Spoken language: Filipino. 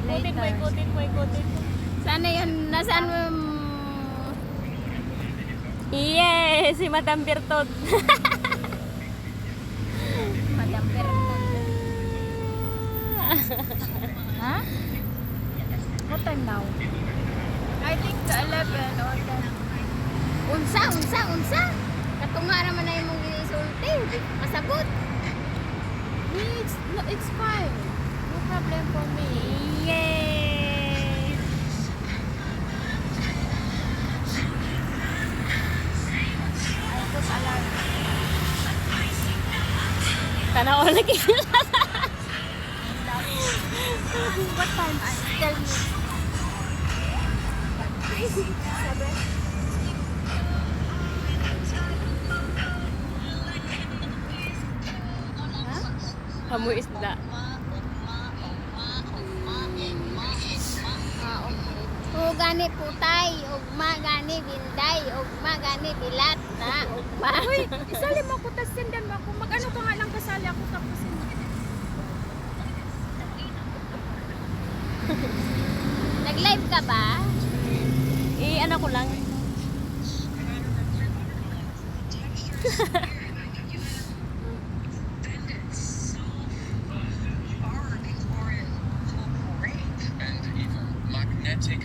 Ikutin mo, later. ikutin mo, ikutin mo. Sana yun, nasaan mo? Yes, si Madam Bertod. Madam Bertod. Ha? What time now? I think 11 or 10. Unsa? Katunga naman na yung mong ginisulti. Di ka masagot. It's fine. No problem for me. Yay! I put alarm. Tanaw lagi. What time? Tell me. 7? Hamu isda. Okay. Gani putay, ugma gani binday, ugma gani bilat na, ugma. Uy, isali mo ako, tas sendan mo ako. Mag-ano ka nga lang kasali ako tapos Nag-live ka ba? ano ko lang. and even magnetic